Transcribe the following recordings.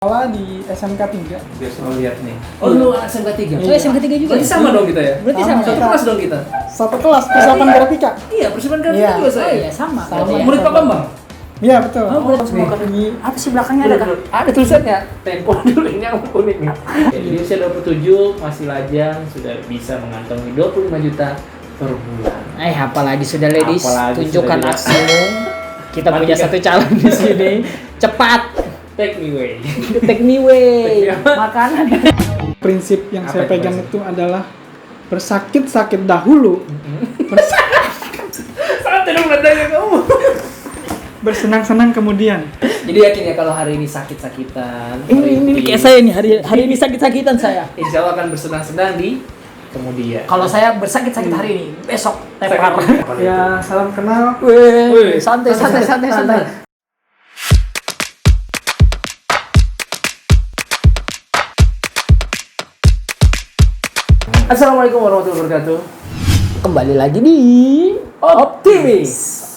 Sekolah di SMK 3. Biar selalu lihat nih. Oh, lu SMK 3? Iya. Oh, SMK 3 juga? Berarti sama dong kita ya? Berarti sama. Satu kelas dong kita? Satu kelas, persiapan grafika. Iya, persiapan grafika Iya. juga Oh saya. iya, sama. Sama. Berarti ya. Murid Pak Bambang? Iya, betul. Oh, berarti semua Nih, kan ini apa sih belakangnya ada kan? Ada tulisannya Tempo dulu ini yang unik nih. Di usia 27 masih lajang sudah bisa mengantongi 25 juta per bulan. Apalagi sudah ladies, Apalagi tunjukkan sudah aksimu. Kita punya Matikan. satu calon di sini. Cepat. Take me away. Take me away. Makanan. prinsip yang Apa saya itu pegang prinsip? itu adalah bersakit-sakit dahulu, Santai dong nadanya kamu. bersenang-senang kemudian. Jadi yakin ya kalau hari ini sakit-sakitan. Ini kayak saya nih, hari ini sakit-sakitan saya. Insya Allah akan bersenang-senang di kemudian. Kalau saya bersakit-sakit hari ini, besok tepar. Ya, salam kenal. Wih, santai. Assalamualaikum warahmatullahi wabarakatuh. Kembali lagi di Optimis.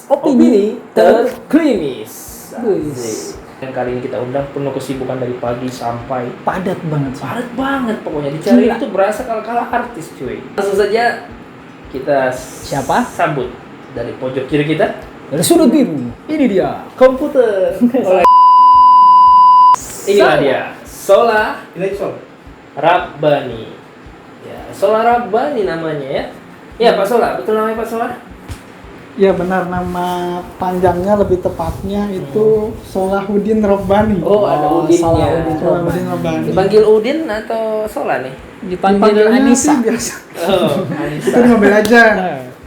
Opini terklinis. Wis. Dan kali ini kita undang penuh kesibukan dari pagi sampai Padat banget sih. padat banget pokoknya. Dicari Gila. itu berasa kalah artis cuy. Langsung saja kita Siapa? sambut dari pojok kiri kita Dari sudut biru. Ini dia. komputer. Oleh inilah dia Sola Rabbani. Ya, Sola Rabbani namanya ya. Ya Pak Sola, betul namanya Pak Sola? Ya benar, nama panjangnya lebih tepatnya itu Solahuddin Robbani. Oh, ada Udinnya. Solahuddin Robbani. Dipanggil Udin atau Sola nih? Dipanggil Panggilnya Anissa. sih biasa. Oh, Itu mobil aja.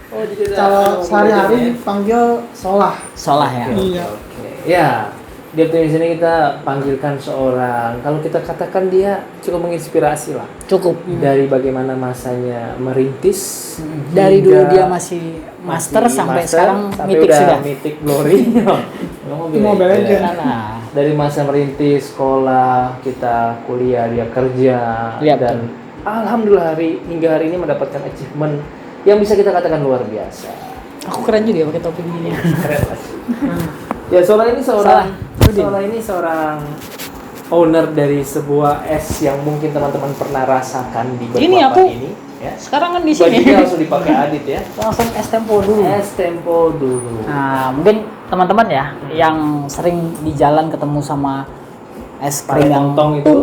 Oh, jadi Kalau sehari-hari dipanggil Solah. Solah ya. Iya. Oke. Ya, di Optimis ini kita panggilkan seorang, kalau kita katakan dia cukup menginspirasi lah. Cukup. Dari bagaimana masanya merintis, Dari hingga dulu dia masih master sampai sekarang sampai mitik udah sudah. Mythic Glory. Itu Mobile Legends. Nah, Dari masa merintis sekolah, kita kuliah, dia kerja, Lihat dan alhamdulillah hingga hari ini mendapatkan achievement yang bisa kita katakan luar biasa. aku keren juga ya pakai topi gini. Keren lah sih. Ya, Sola ini seorang owner dari sebuah es yang mungkin teman-teman pernah rasakan di Ini Balikpapan aku. ini. Ya. Sekarang kan di sini. Bajunya langsung dipakai Adit ya. Langsung es tempo dulu. Es tempo dulu. Nah, mungkin teman-teman ya yang sering di jalan ketemu sama es krim Pakai yang tong-tong itu.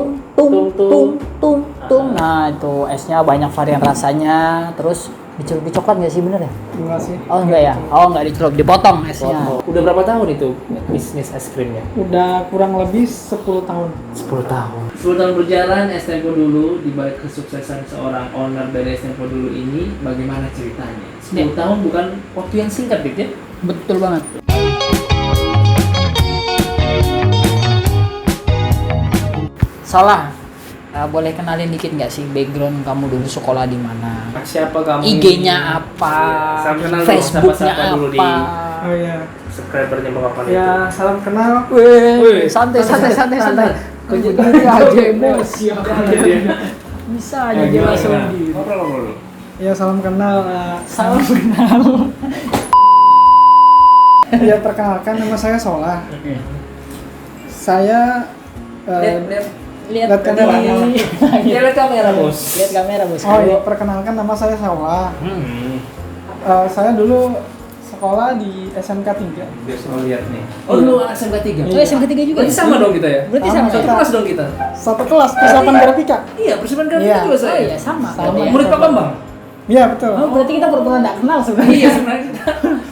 tung. Nah, itu esnya banyak varian rasanya, terus dicelup di coklat nggak sih, bener ya? Enggak sih. Oh enggak ya? Oh enggak dicelup, dipotong esnya. Udah berapa tahun itu bisnis es krimnya? Udah kurang lebih 10 tahun. 10 tahun. 10 tahun berjalan es tempo dulu, di balik kesuksesan seorang owner dari es tempo dulu ini, bagaimana ceritanya? 10 tahun bukan waktu yang singkat, Dik ya? Betul banget. Salah. Boleh kenalin dikit nggak sih background kamu dulu sekolah di mana? Siapa kamu? IG-nya apa? Salam kenal dulu, Facebook-nya sapa-sapa dulu apa? Oh iya. Subscribernya Bapak itu. Ya, salam kenal. Wih, santai. Kok jadi aja emosi. Bisa aja dia langsung di. Ngobrol. Ya, salam kenal. Salam kenal. Ya, perkenalkan nama saya Solah. Saya Lihat kamera. Lihat kamera, Bos. Lihat kamera, Bos. Oh iya, perkenalkan nama saya Solah. Saya dulu sekolah di SMK 3. Biar selalu lihat nih. Oh, lu SMK 3? Oh, SMK 3 juga. Berarti sama dong kita ya? Berarti Sama. sama. Satu kelas dong kita? Satu kelas, persiapan grafika. Iya, persiapan grafika Iya. juga Oh saya. iya, sama. Sama. Murid Pak Bambang? Iya, betul. Oh, berarti kita pura-pura nggak kenal sebenarnya. Iya, sebenarnya kita.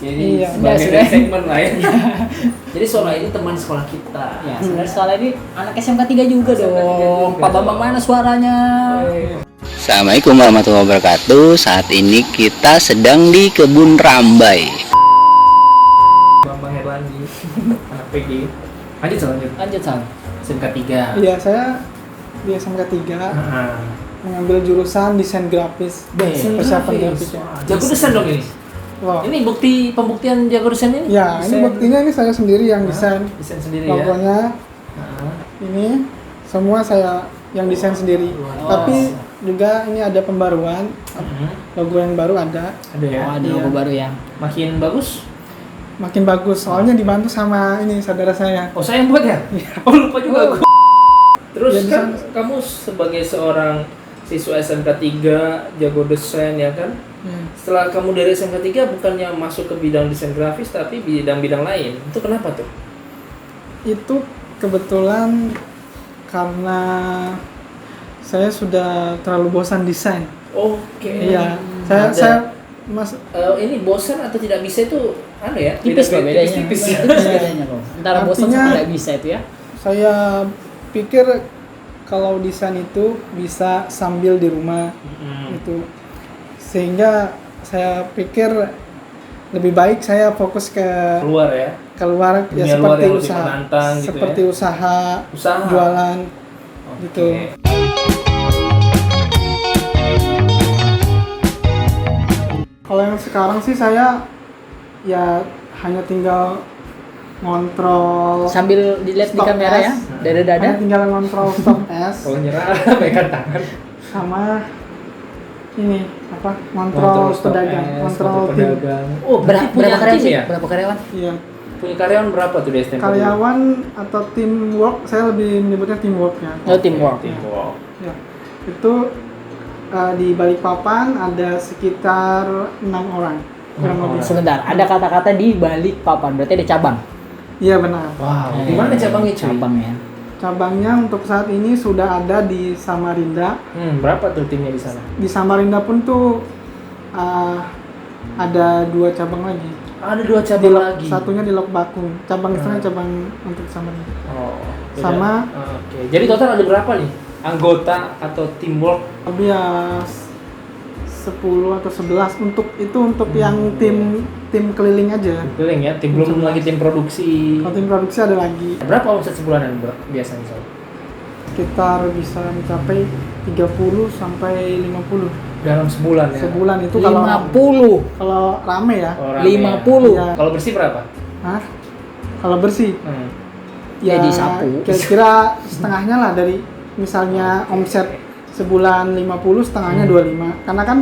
Jadi Iya. sebagai Sudah. segmen lah ya. Jadi Sola ini teman sekolah kita. Ya, sebenarnya sekolah ini anak SMK 3 juga SMK 3 dong. juga. Pak Bambang mana suaranya? Assalamualaikum warahmatullahi wabarakatuh. Saat ini kita sedang di kebun rambai. Bambang Herlandi, anak PG. Lanjut, Sal. SMK 3. Iya, saya di SMK 3 mengambil jurusan desain grafis. Persiapan grafisnya. Jago desain dong ini. Wow. Ini pembuktian jago desain ini? Ya, ini buktinya ini saya sendiri yang desain. Desain sendiri ya. Logonya ini semua saya yang desain sendiri. Tapi juga ini ada pembaruan. Logo yang baru ada. Ada ya. Oh, ada Iya. logo baru ya. Makin bagus. Makin bagus soalnya dibantu sama ini saudara saya. Oh, saya yang buat ya? Oh, lupa juga aku. Terus Ya, kan kamu sebagai seorang siswa SMK 3 jago desain ya kan? Setelah kamu dari SMK 3 bukannya masuk ke bidang desain grafis tapi bidang-bidang lain. Itu kenapa tuh? Itu kebetulan karena saya sudah terlalu bosan desain. Oke. Iya, Ada. saya mas Ini bosan atau tidak bisa itu ya? Tipis kok bedanya. Tipis ya. Tipis bedanya kok. Antara bosan Artinya- sama nggak bisa itu ya. saya pikir kalau desain itu bisa sambil di rumah itu, sehingga saya pikir lebih baik saya fokus ke Keluar ya. keluar ya, Dunia luar seperti yang lebih usaha, menantang gitu seperti ya. usaha, Usaha. jualan Oke. gitu. Kalau yang sekarang sih saya ya hanya tinggal ngontrol Sambil dilihat di Stop kamera ya, S. dari dada. hanya tinggal ngontrol stop S Kalau nyerah pegang tangan. sama ini apa ngontrol stop pedagang, S, ngontrol tim. pedagang. Oh, berarti Berapa punya karyawan tim sih? ya? Berapa karyawan? Iya, Punya karyawan berapa tuh di STM? karyawan atau teamwork, saya lebih menyebutnya teamwork ya. Oh, teamwork. Teamwork. Ya. Itu di Balikpapan ada sekitar 6 orang kurang Enam lebih. orang. Sebentar, ada kata-kata di balik papan, berarti ada cabang. Iya benar. Wow. Di mana cabangnya cuy? Cabang ya. Cabangnya untuk saat ini sudah ada di Samarinda. Berapa tuh timnya di sana? Di Samarinda pun tuh ada 2 cabang lagi. Ada 2 Di cabang Lok- lagi. Satunya di Lok Bakung. Cabang itu cabang untuk Samarinda. Oh. beda. Sama- Oke. Jadi total ada berapa nih? Anggota atau teamwork? Lebih ya 10 atau 11 untuk yang tim keliling aja. Keliling ya, tim belum lagi tim produksi. Kalau tim produksi ada lagi. Berapa omset sebulanan biasanya sob? Sekitar bisa mencapai 30 sampai 50 Dalam sebulan ya. sebulan itu kalau 50. rame ya. Oh, rame 50. Iya. Kalau bersih berapa? Hah? Kalau bersih Ya, disapu. kira-kira setengahnya lah dari misalnya omset sebulan 50, setengahnya 25. Karena kan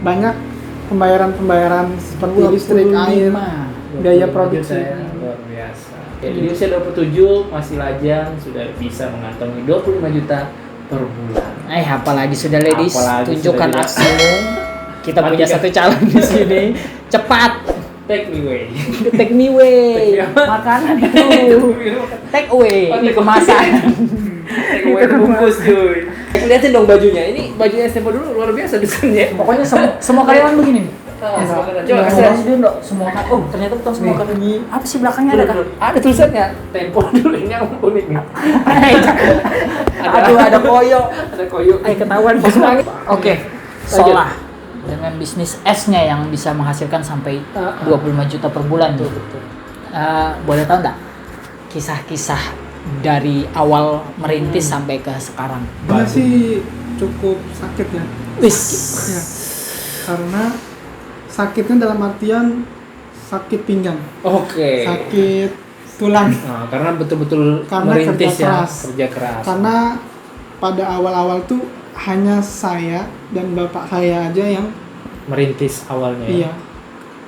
banyak pembayaran seperti listrik, air, 25. biaya 25 produksi. juta ya, luar biasa. Ya, di usia 27 masih lajang sudah bisa mengantongi 25 juta per bulan. Apalagi sudah ladies, Apalagi tunjukkan sudah aksimu. Kita punya Matikan. satu calon di sini. Cepat, Take me away. take me away. Take me apa? Makanan itu. Take away. Oh, Ini take kemasan. Take away bungkus cuy. Lihatin dong bajunya. Ini bajunya Stempo dulu luar biasa desainnya. Pokoknya semua karyawan begini. Coba Enggak. kasih. Dulu dong, semua kan. Oh, ternyata bukan semua karyawan. Ini Apa sih belakangnya ada kan? Ada tulisannya Tempo dulu ini yang unik nih. Aduh, ada koyo. Ada koyo. Ketahuan Oke, Solah dengan bisnis S-nya yang bisa menghasilkan sampai 25 juta per bulan. Betul. Boleh tahu nggak kisah-kisah dari awal merintis sampai ke sekarang? ini sih cukup sakit ya. Wis. Ya. Karena sakitnya dalam artian sakit pinggang, Oke. sakit tulang. Nah, karena betul-betul Karena merintis kerja ya, keras. kerja keras. Karena pada awal-awal tuh hanya saya dan bapak saya aja yang Merintis awalnya. Ya. iya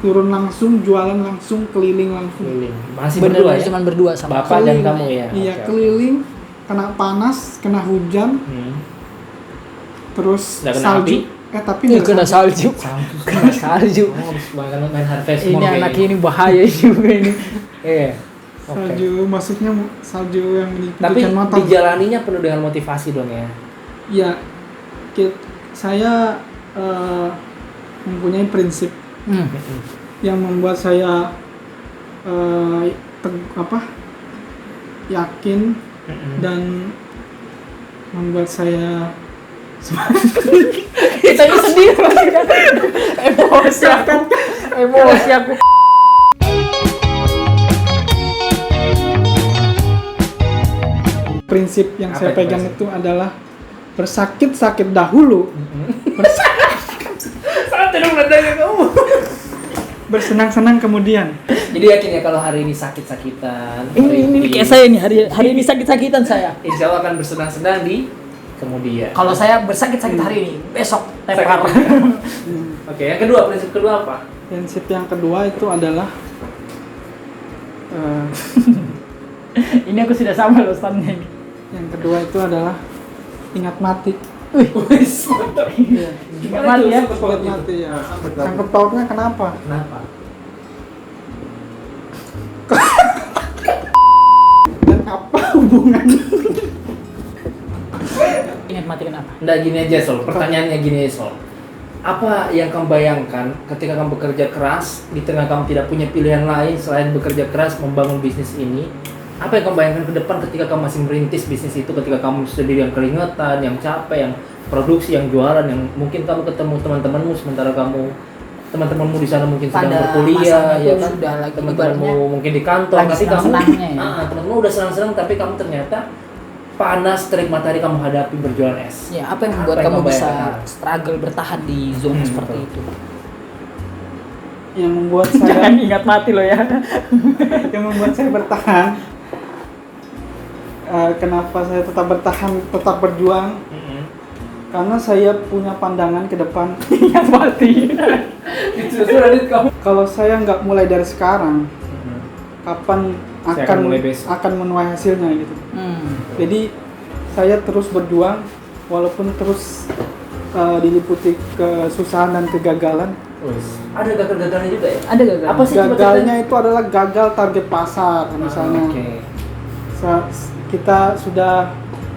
turun langsung, jualan langsung, keliling langsung. Keliling. Masih Bener-bener berdua ya. cuma berdua sama Bapak dan Keliling. kamu ya. Iya, Oke. keliling, kena panas, kena hujan, terus Nggak kena salju. api? Tapi Ini nggak kena salju. salju. Kena salju. Oh, habis main Harvest Ini Moon anak kayaknya. ini bahaya juga ini. Iya. Oke. Salju, maksudnya salju yang di Tapi hujan motor. dijalaninya penuh dengan motivasi dong ya. Iya, saya mempunyai prinsip yang membuat saya yakin dan membuat saya Kita ini sedih kan. Emosi aku. Emosi aku. prinsip yang Apa saya itu pegang prinsip? itu adalah bersakit-sakit dahulu, Santai dong nadanya kamu. bersenang-senang kemudian. Jadi yakin ya kalau hari ini sakit-sakitan. Ini kayak saya nih, hari ini sakit-sakitan saya. Insya Allah akan bersenang-senang di kemudian. Kalau saya bersakit-sakit hari ini, besok tepar. Oke, yang kedua, prinsip kedua apa? Prinsip yang kedua itu adalah Ini aku sudah sama loh standnya ini. yang kedua itu adalah ingat mati. Wis, mantap. Iya. Ingat mati ya. Ingat mati ya. Sangkut pautnya kenapa? Kenapa? Dan apa hubungannya? Ingat mati kenapa? Nggak, gini aja Sol, pertanyaannya gini aja Sol. Apa yang kamu bayangkan ketika kamu bekerja keras, di tengah kamu tidak punya pilihan lain selain bekerja keras membangun bisnis ini? Apa yang kamu bayangkan ke depan ketika kamu masih merintis bisnis itu, ketika kamu sendiri yang keringetan, yang capek, yang produksi, yang jualan, yang mungkin kamu ketemu teman-temanmu sementara teman-temanmu di sana mungkin sedang Pada berkuliah, masanya ya kan? sudah lagi Teman-temanmu ibaratnya mungkin di kantor, lagi tapi kamu senang-senangnya ya. teman-temanmu udah senang-senang, tapi kamu ternyata panas terik matahari kamu hadapi berjualan es. Ya, apa yang membuat Apa yang kamu kamu bisa bayangkan? struggle bertahan di zona seperti betul. itu? Yang membuat saya Jangan ingat mati loh ya. yang membuat saya bertahan. Kenapa saya tetap bertahan, tetap berjuang? Karena saya punya pandangan ke depan. Ingat mati. Itu Radit kamu. Kalau saya nggak mulai dari sekarang, kapan Saya akan mulai besok. akan menuai hasilnya gitu. Hmm. Jadi saya terus berjuang walaupun terus diliputi kesusahan dan kegagalan. Ada gagal-gagalnya juga ya? Ada gagal. Apa sih? coba Gagalnya itu adalah gagal target pasar ceritain? misalnya. Oke.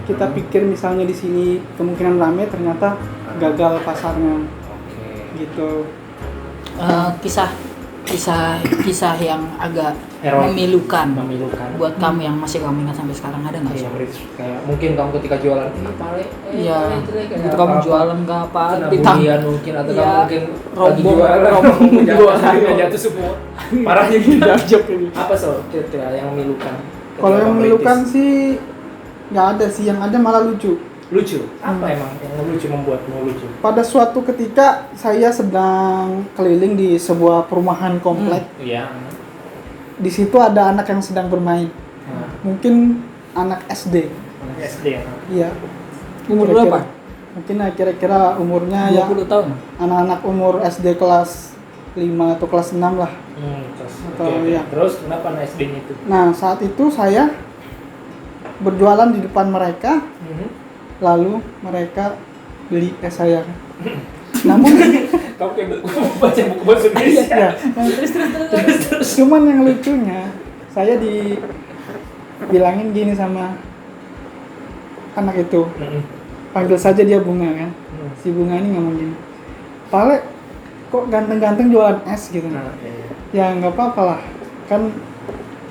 Kita pikir misalnya di sini kemungkinan rame, ternyata gagal pasarnya Oke. gitu. Kisah yang agak Heroik. memilukan Memilukan. buat kamu yang masih kamu ingat sampai sekarang, ada nggak sih? Iya, kayak mungkin kamu ketika jualan ini pale, Iya, jelek, itu kayak kamu apa-apa. jualan nggak apa, Kena ditang- bulian mungkin atau Iya, kamu mungkin lagi rombong jualan jualan. harganya jatuh semua. Parahnya gitu. Jok ini. Apa soal kira-kira yang memilukan? Kalau Ketika yang kamu memilukan merintis? sih nggak ada sih, yang ada malah lucu. Lucu. Apa emang yang lucu membuatmu lucu? Pada suatu ketika saya sedang keliling di sebuah perumahan komplek. Iya. Di situ ada anak yang sedang bermain. Nah, Mungkin anak SD. anak SD ya. Iya. Umur Kira-kira- berapa? Mungkin kira-kira umurnya ya 20 tahun. anak-anak umur SD kelas 5 atau kelas 6 lah. Terus, Atau oke. iya. Terus kenapa anak SD-nya itu? Nah, saat itu saya berjualan di depan mereka, lalu mereka beli es saya. Namun Kamu kayak baca buku bahasa Indonesia. ya, Terus. cuman yang lucunya saya dibilangin gini sama anak itu, panggil saja dia Bunga kan. Si Bunga ini ngomong gini, "Pale, kok ganteng-ganteng jualan es gitu?" Nah, iya. Ya nggak apa-apa lah, kan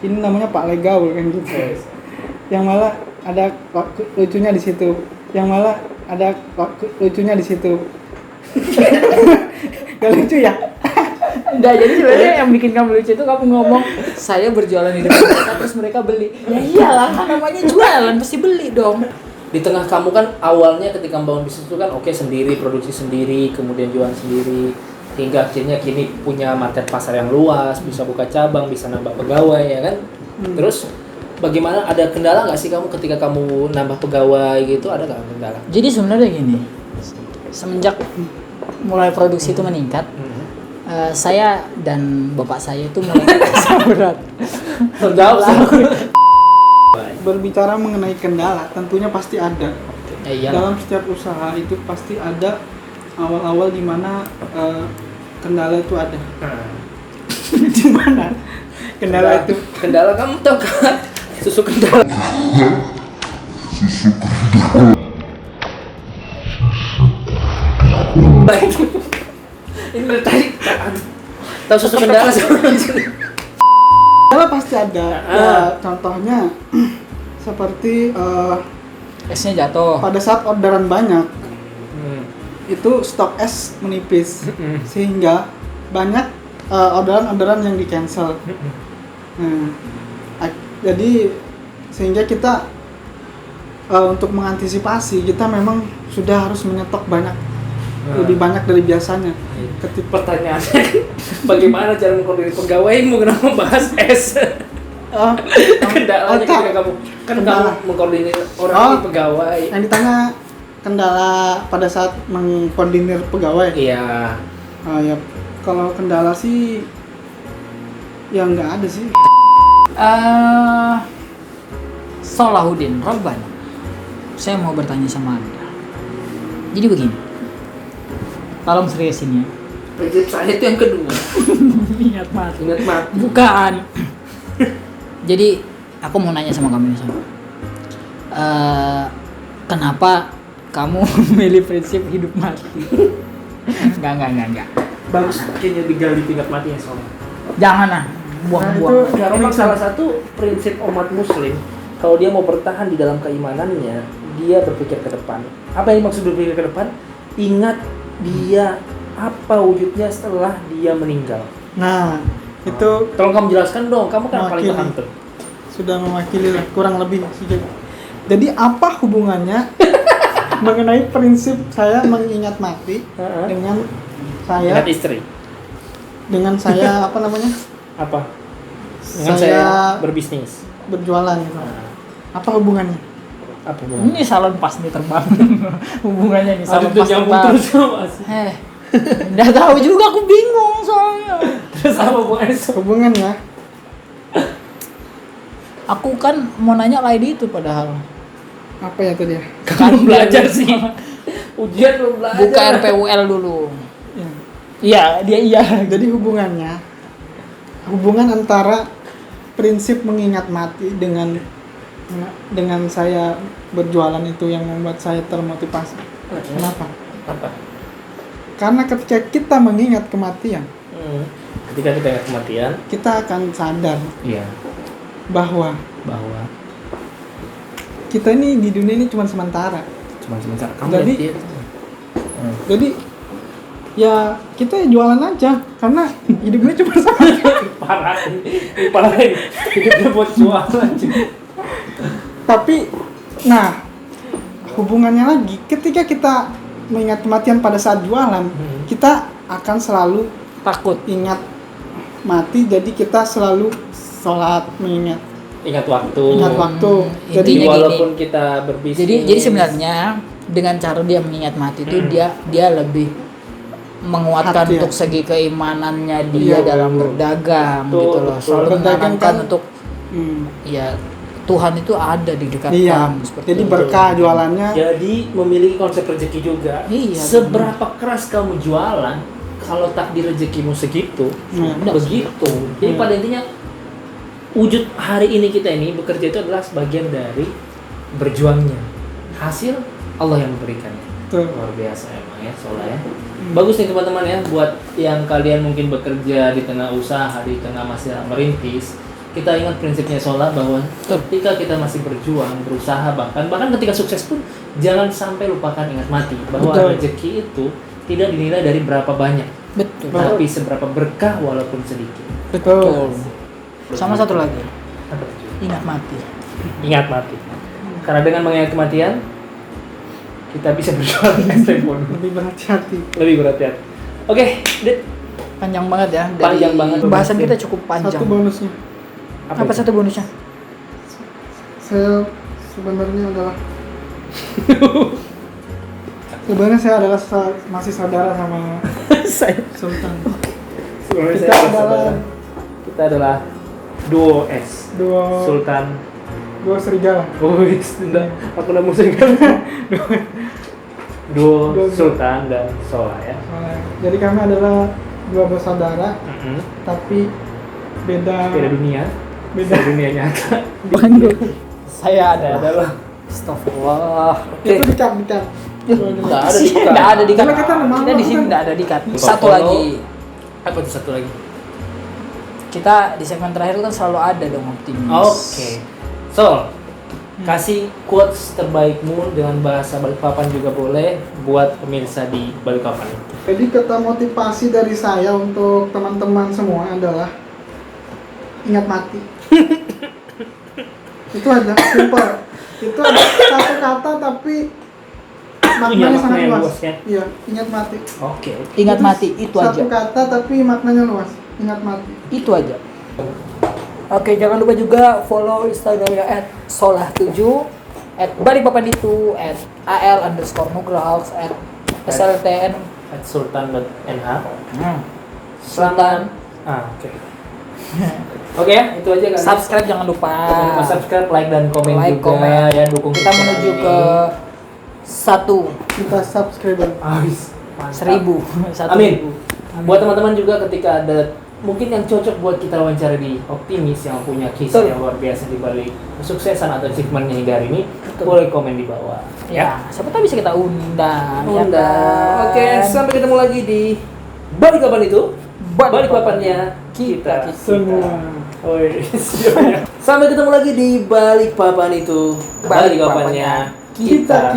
ini namanya Pak Legaul kan gitu. Yes. Yang malah ada lucunya di situ. Yang malah ada lucunya di situ. Gak lucu ya? Enggak, jadi sebenarnya yang bikin kamu lucu itu kamu ngomong saya berjualan di depan mereka terus mereka beli. Ya iyalah, kan namanya jualan pasti beli dong. Di tengah kamu kan awalnya ketika membangun bisnis itu kan oke sendiri, produksi sendiri, kemudian jualan sendiri, hingga akhirnya kini punya market pasar yang luas, bisa buka cabang, bisa nambah pegawai ya kan. Terus bagaimana, ada kendala nggak sih kamu ketika kamu nambah pegawai gitu, ada nggak kendala? Jadi sebenarnya gini, semenjak mulai produksi itu meningkat, saya dan bapak saya itu mulai merasa berat. Terjawab sih. Berbicara mengenai kendala, tentunya pasti ada. Ya iyalah. Dalam setiap usaha itu pasti ada awal-awal di mana kendala itu ada. Di mana kendala itu? Kendala kamu tahu kan? Susu kendala. Baik. Ini dari tadi. Tahu susu kendala sebenarnya. Kendala pasti ada. Ya, contohnya seperti Esnya jatuh. pada saat orderan banyak, itu stok es menipis, sehingga banyak orderan-orderan yang di cancel. Nah, jadi sehingga kita untuk mengantisipasi, kita memang sudah harus menyetok lebih banyak dari biasanya. Pertanyaannya, bagaimana cara mengkoordinir pegawaimu, kenapa bahas es? Kendalanya ketika kamu kan Kendala. kamu mengkoordinir orang ini pegawai. Yang ditanya kendala pada saat mengkoordinir pegawai. Iya. Ya kalau kendala sih ya nggak ada sih. Solahuddin Rabbani saya mau bertanya sama Anda. Jadi begini, tolong seriusin ya. Prinsip saya itu yang kedua. Ingat mati. Ingat mati. Bukan. Jadi aku mau nanya sama kamu nih, sama. Kenapa kamu memilih prinsip hidup mati? Enggak. Bagus kayaknya digali tingkat matinya soalnya. Jangan lah, buang-buang. itu Karena memang salah satu prinsip umat muslim, kalau dia mau bertahan di dalam keimanannya, dia berpikir ke depan. Apa yang maksud berpikir ke depan? Ingat dia apa wujudnya setelah dia meninggal. Nah, itu Tolong kamu jelaskan dong, kamu kan paling Mewakili. paham tuh. sudah mewakili lah, kurang lebih sedikit. Jadi apa hubungannya mengenai prinsip saya mengingat mati Heeh. dengan saya Ingat istri. dengan saya apa namanya Apa? Dengan saya berbisnis. berjualan gitu. Apa hubungannya? Apa hubungannya? Ini salon pas nih terbang. Hubungannya nih salon Aduh, pas nyambung terbang. terus sama Mas. Nggak tahu juga, aku bingung soalnya. Terus apa hubungannya sama Hubungannya Aku kan mau nanya lain itu padahal. apa ya tadi ya? kamu belajar sih? Ujian belum belajar. Buka RPUL dulu. Ya. Iya, dia iya. Jadi hubungan antara prinsip mengingat mati dengan saya berjualan itu yang membuat saya termotivasi. Kenapa? Apa? Karena ketika kita mengingat kematian, Ketika kita ingat kematian, kita akan sadar iya, bahwa bahwa kita ini di dunia ini cuma sementara. cuma sebentar. Kamu Jadi- lihat dia. Jadi ya kita jualan aja karena hidup ini cuma sementara. Parah ini. Hidupnya buat jualan. Tapi nah, hubungannya lagi ketika kita mengingat kematian pada saat jualan, kita akan selalu Takut. ingat mati, jadi kita selalu sholat mengingat Ingat waktu. ingat waktu. Jadi Jadi Intinya walaupun kita berbisnis. Jadi sebenarnya dengan cara dia mengingat mati itu dia lebih menguatkan Hati ya. untuk segi keimanannya dia Iya. dalam berdagang Betul, gitu loh. betul. Selalu Berdagang menanamkan kan- untuk hmm, ya Tuhan itu ada di dekat iya. kamu seperti Jadi itu. berkah jualannya. Jadi memiliki konsep rezeki juga. Iya, Seberapa keras kamu jualan, kalau takdir rezekimu segitu, Nah, begitu. Jadi pada intinya wujud hari ini kita ini bekerja itu adalah sebagian dari berjuangnya. Hasil Allah yang memberikannya. tuh. Luar biasa emang ya Sola ya. Bagus nih teman-teman ya, buat yang kalian mungkin bekerja di tengah usaha, di tengah masih merintis, kita ingat prinsipnya Sola bahwa ketika kita masih berjuang, berusaha, bahkan ketika sukses pun jangan sampai lupakan ingat mati bahwa Betul. rezeki itu tidak dinilai dari berapa banyak, Betul. tapi seberapa berkah walaupun sedikit. Betul. Sama satu lagi, Apa itu? ingat mati. Ingat mati. Karena dengan mengingat kematian, kita bisa berjuang ekstrem pun. Lebih berhati-hati. Lebih berhati-hati. Oke, Dit. Panjang banget ya. Panjang banget. Pembahasan kita cukup panjang. Satu bonusnya, Apa itu? satu bonusnya? saya sebenarnya adalah sebenarnya saya adalah masih saudara sama Saya Sultan. sebenarnya Kita saya adalah adalah saudara. Kita adalah duo S. dua Sultan. serigala. Oh, itu tidak. Aku udah musik kan. Duo Duo. Sultan dan Sola ya. Jadi kami adalah dua bersaudara, tapi beda Beda dunia. Beda. Beda dunia nyata. Saya Saya adalah. adalah. Astagfirullah. itu dikat. Nggak ada di cut. Nggak ada di cut. Karena kita memang- Kita di sini nggak ada di cut. Buka Satu follow. lagi. Apa tuh satu lagi? Kita di segmen terakhir kan selalu ada dong optimis. Oke. Sol, kasih quotes terbaikmu dengan bahasa Balikpapan juga boleh buat pemirsa di Balikpapan. Jadi kata motivasi dari saya untuk teman-teman semua adalah ingat mati. Itu aja, simple. Itu ada satu kata tapi maknanya makna sangat yang luas. luas ya? Iya, ingat mati. Oke. Ingat mati, itu aja. Satu kata tapi maknanya luas. Ingat mati. Itu aja. Oke, jangan lupa juga follow Instagramnya @solah7, @balikpapan itu, @al_nugrohouse, @sltn. Sultan.nh. Sultan. Oke. Oke ya, itu aja kan. Subscribe jangan lupa. Jangan lupa subscribe, like dan komen Like, juga komen. ya, dukung Kita menuju ini. ke 1.000. Kita subscriber. Mantap. 1.000. Amin. Buat teman-teman juga ketika ada mungkin yang cocok buat kita wawancara di Optimis yang punya kisah Betul. yang luar biasa di balik kesuksesan atau achievementnya hingga hari ini, boleh komen di bawah. Ya, siapa tahu bisa kita undang. ya Undang. kan? Oke, sampai ketemu lagi di Balik Papan itu. Balik papannya kita. Semua. Oh, iya. Sampai ketemu lagi di Balik Papan itu. Balik papannya Kita.